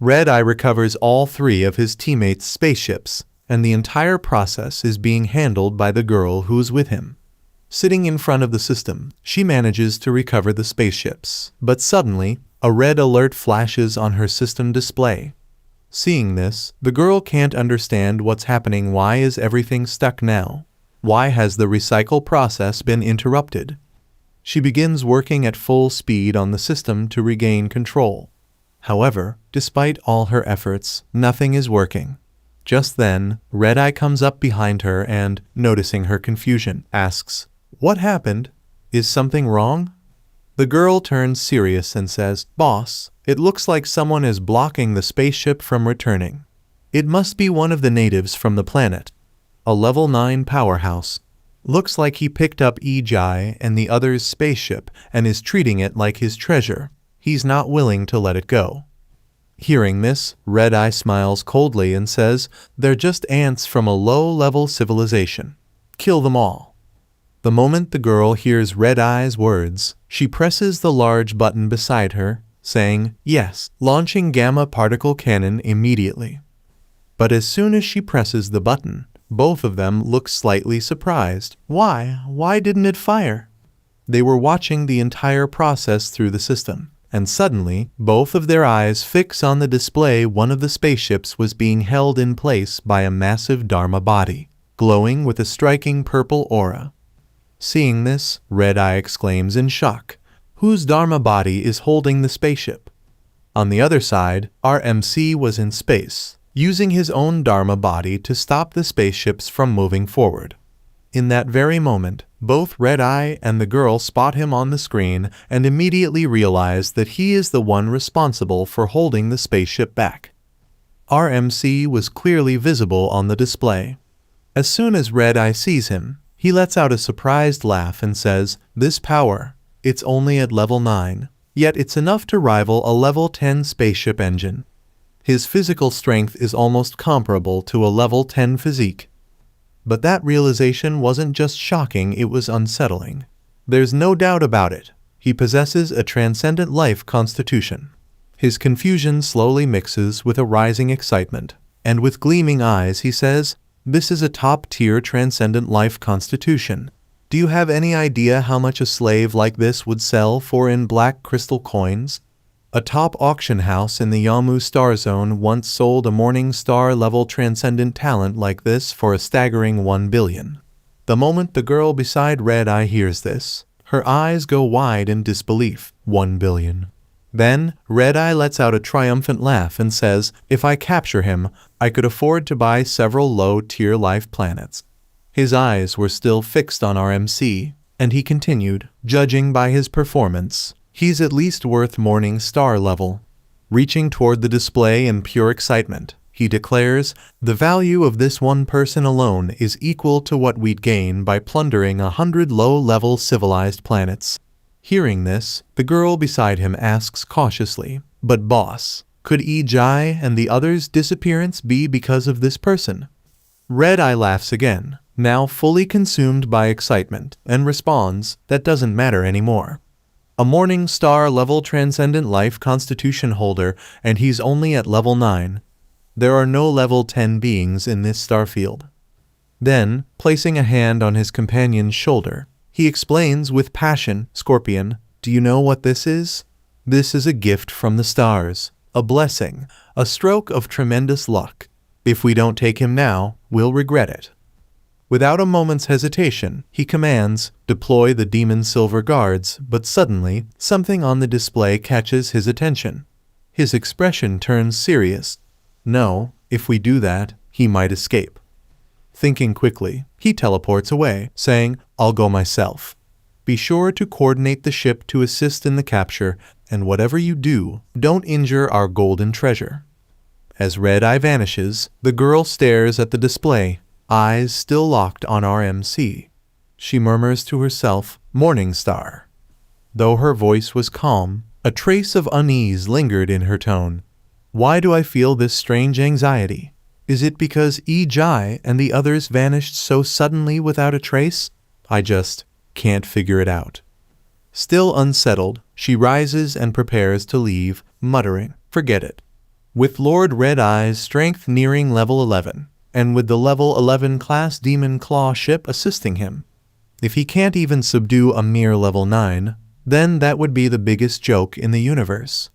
Red Eye recovers all 3 of his teammates' spaceships, and the entire process is being handled by the girl who's with him. Sitting in front of the system, she manages to recover the spaceships, but suddenly, a red alert flashes on her system display. Seeing this, the girl can't understand what's happening. Why is everything stuck now? Why has the recycle process been interrupted? She begins working at full speed on the system to regain control. However, despite all her efforts, nothing is working. Just then, Red Eye comes up behind her and, noticing her confusion, asks, "What happened? Is something wrong?" The girl turns serious and says, "Boss, it looks like someone is blocking the spaceship from returning. It must be one of the natives from the planet. A level 9 powerhouse. Looks like he picked up Ejai and the other's spaceship and is treating it like his treasure. He's not willing to let it go." Hearing this, Red Eye smiles coldly and says, "They're just ants from a low-level civilization. Kill them all." The moment the girl hears Red Eye's words, she presses the large button beside her, saying, "Yes," launching Gamma Particle Cannon immediately. But as soon as she presses the button, both of them look slightly surprised. Why didn't it fire? They were watching the entire process through the system, and suddenly, both of their eyes fix on the display. One of the spaceships was being held in place by a massive Dharma body, glowing with a striking purple aura. Seeing this, Red Eye exclaims in shock, "Whose Dharma body is holding the spaceship?" On the other side, our MC was in space, using his own Dharma body to stop the spaceships from moving forward. In that very moment, both Red Eye and the girl spot him on the screen and immediately realize that he is the one responsible for holding the spaceship back. Our MC was clearly visible on the display. As soon as Red Eye sees him, he lets out a surprised laugh and says, "This power, it's only at level 9, yet it's enough to rival a level 10 spaceship engine." His physical strength is almost comparable to a level 10 physique. But that realization wasn't just shocking, it was unsettling. There's no doubt about it. He possesses a transcendent life constitution. His confusion slowly mixes with a rising excitement, and with gleaming eyes he says, "This is a top-tier transcendent life constitution. Do you have any idea how much a slave like this would sell for in black crystal coins? A top auction house in the Yamu Star Zone once sold a Morning Star-level transcendent talent like this for a staggering 1 billion. The moment the girl beside Red Eye hears this, her eyes go wide in disbelief. 1 billion. Then, Red Eye lets out a triumphant laugh and says, "If I capture him, I could afford to buy several low-tier life planets." His eyes were still fixed on our MC, and he continued, "Judging by his performance, he's at least worth Morning Star level." Reaching toward the display in pure excitement, he declares, "The value of this one person alone is equal to what we'd gain by plundering 100 low-level civilized planets." Hearing this, the girl beside him asks cautiously, "But boss, could Ejai and the others' disappearance be because of this person?" Red Eye laughs again, now fully consumed by excitement, and responds, "That doesn't matter anymore. A Morning Star level transcendent life constitution holder, and he's only at level 9. There are no level 10 beings in this starfield." Then, placing a hand on his companion's shoulder, he explains with passion, "Scorpion, do you know what this is? This is a gift from the stars, a blessing, a stroke of tremendous luck. If we don't take him now, we'll regret it." Without a moment's hesitation, he commands, "Deploy the Demon Silver Guards," but suddenly, something on the display catches his attention. His expression turns serious. No, if we do that, he might escape. Thinking quickly, he teleports away, saying, "I'll go myself. Be sure to coordinate the ship to assist in the capture, and whatever you do, don't injure our golden treasure." As Red Eye vanishes, the girl stares at the display, eyes still locked on our MC. She murmurs to herself, "Morning Star." Though her voice was calm, a trace of unease lingered in her tone. "Why do I feel this strange anxiety? Is it because Ejai and the others vanished so suddenly without a trace? I just can't figure it out." Still unsettled, she rises and prepares to leave, muttering, "Forget it. With Lord Red Eye's strength nearing level 11, and with the level 11 class Demon Claw ship assisting him. If he can't even subdue a mere level 9, then that would be the biggest joke in the universe.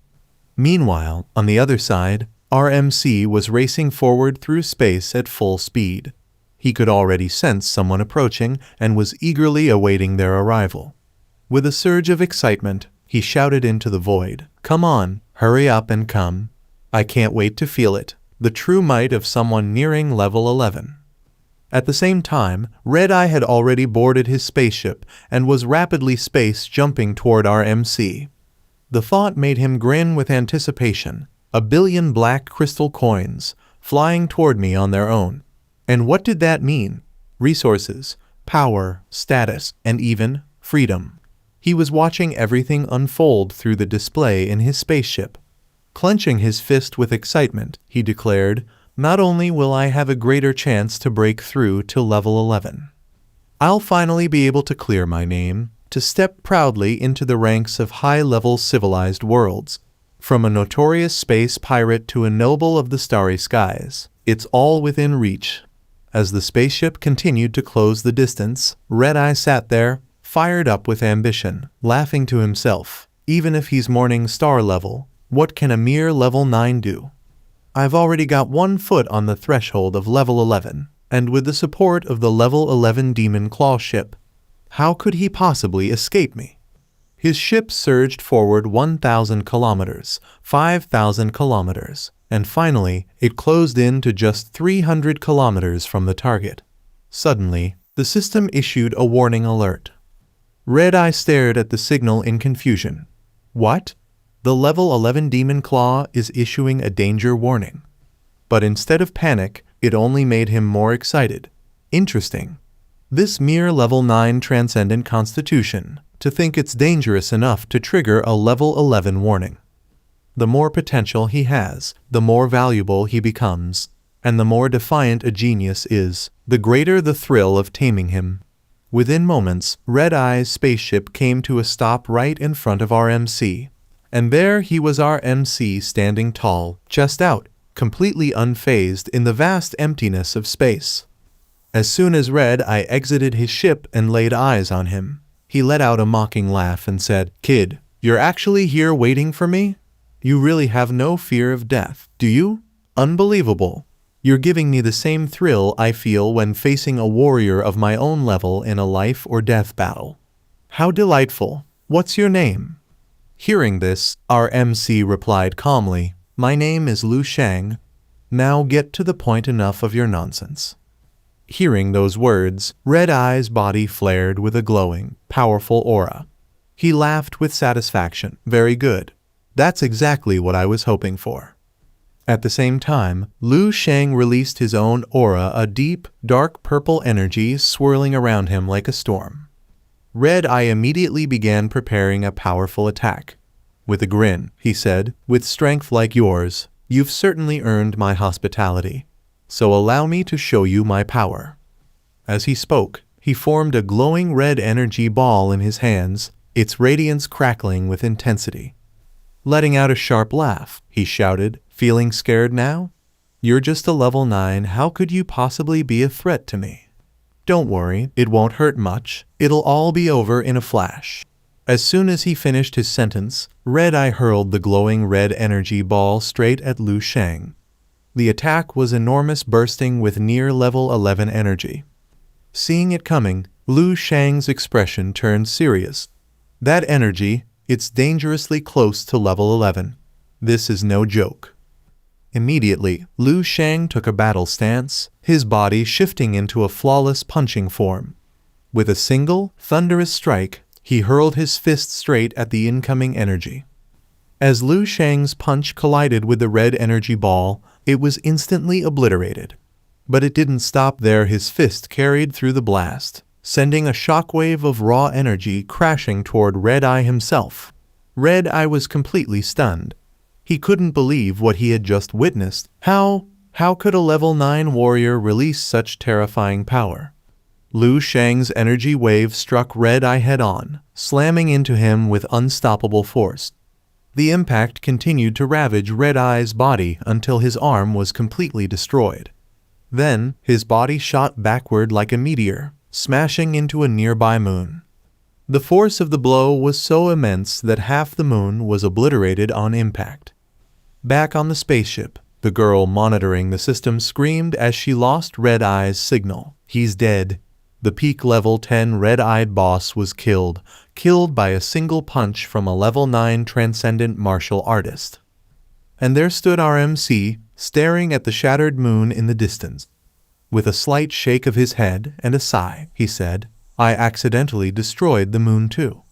Meanwhile, on the other side, RMC was racing forward through space at full speed. He could already sense someone approaching and was eagerly awaiting their arrival. With a surge of excitement, he shouted into the void, "Come on, hurry up and come. I can't wait to feel it, the true might of someone nearing level 11. At the same time, Red Eye had already boarded his spaceship and was rapidly space jumping toward RMC. The thought made him grin with anticipation. 1 billion black crystal coins, flying toward me on their own. And what did that mean? Resources, power, status, and even freedom. He was watching everything unfold through the display in his spaceship. Clenching his fist with excitement, he declared, "Not only will I have a greater chance to break through to level 11, I'll finally be able to clear my name, to step proudly into the ranks of high-level civilized worlds. From a notorious space pirate to a noble of the starry skies, it's all within reach." As the spaceship continued to close the distance, Red Eye sat there, fired up with ambition, laughing to himself. Even if he's morning star level, what can a mere level 9 do? I've already got 1 foot on the threshold of level 11, and with the support of the level 11 Demon Claw ship, how could he possibly escape me? His ship surged forward 1,000 kilometers, 5,000 kilometers, and finally it closed in to just 300 kilometers from the target. Suddenly, the system issued a warning alert. Red Eye stared at the signal in confusion. What? The level 11 Demon Claw is issuing a danger warning. But instead of panic, it only made him more excited. Interesting. This mere level 9 transcendent constitution, to think it's dangerous enough to trigger a level 11 warning. The more potential he has, the more valuable he becomes, and the more defiant a genius is, the greater the thrill of taming him. Within moments, Red Eye's spaceship came to a stop right in front of RMC. And there he was, RMC standing tall, chest out, completely unfazed in the vast emptiness of space. As soon as Red Eye exited his ship and laid eyes on him, he let out a mocking laugh and said, "Kid, you're actually here waiting for me? You really have no fear of death, do you? Unbelievable. You're giving me the same thrill I feel when facing a warrior of my own level in a life or death battle. How delightful. What's your name?" Hearing this, RMC replied calmly, "My name is Lu Shang. Now get to the point, enough of your nonsense." Hearing those words, Red Eye's body flared with a glowing, powerful aura. He laughed with satisfaction. "Very good. That's exactly what I was hoping for." At the same time, Lu Shang released his own aura, a deep, dark purple energy swirling around him like a storm. Red Eye immediately began preparing a powerful attack. With a grin, he said, "With strength like yours, you've certainly earned my hospitality. So allow me to show you my power." As he spoke, he formed a glowing red energy ball in his hands, its radiance crackling with intensity. Letting out a sharp laugh, he shouted, "Feeling scared now? You're just a level 9, how could you possibly be a threat to me? Don't worry, it won't hurt much. It'll all be over in a flash." As soon as he finished his sentence, Red Eye hurled the glowing red energy ball straight at Lu Shang. The attack was enormous, bursting with near level 11 energy. Seeing it coming, Lu Shang's expression turned serious. "That energy, it's dangerously close to level 11. This is no joke." Immediately, Lu Shang took a battle stance, his body shifting into a flawless punching form. With a single, thunderous strike, he hurled his fist straight at the incoming energy. As Lu Shang's punch collided with the red energy ball, it was instantly obliterated. But it didn't stop there. His fist carried through the blast, sending a shockwave of raw energy crashing toward Red Eye himself. Red Eye was completely stunned. He couldn't believe what he had just witnessed. How could a level 9 warrior release such terrifying power? Lu Shang's energy wave struck Red Eye head-on, slamming into him with unstoppable force. The impact continued to ravage Red Eye's body until his arm was completely destroyed. Then, his body shot backward like a meteor, smashing into a nearby moon. The force of the blow was so immense that half the moon was obliterated on impact. Back on the spaceship, the girl monitoring the system screamed as she lost Red Eye's signal. "He's dead." The peak level 10 red-eyed boss was killed by a single punch from a level 9 transcendent martial artist. And there stood our MC, staring at the shattered moon in the distance. With a slight shake of his head and a sigh, he said, "I accidentally destroyed the moon too."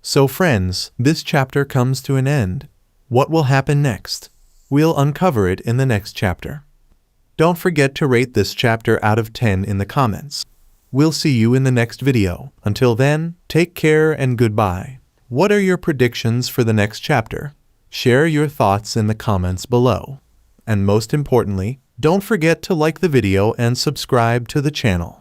So friends, this chapter comes to an end. What will happen next? We'll uncover it in the next chapter. Don't forget to rate this chapter out of 10 in the comments. We'll see you in the next video. Until then, take care and goodbye. What are your predictions for the next chapter? Share your thoughts in the comments below. And most importantly, don't forget to like the video and subscribe to the channel.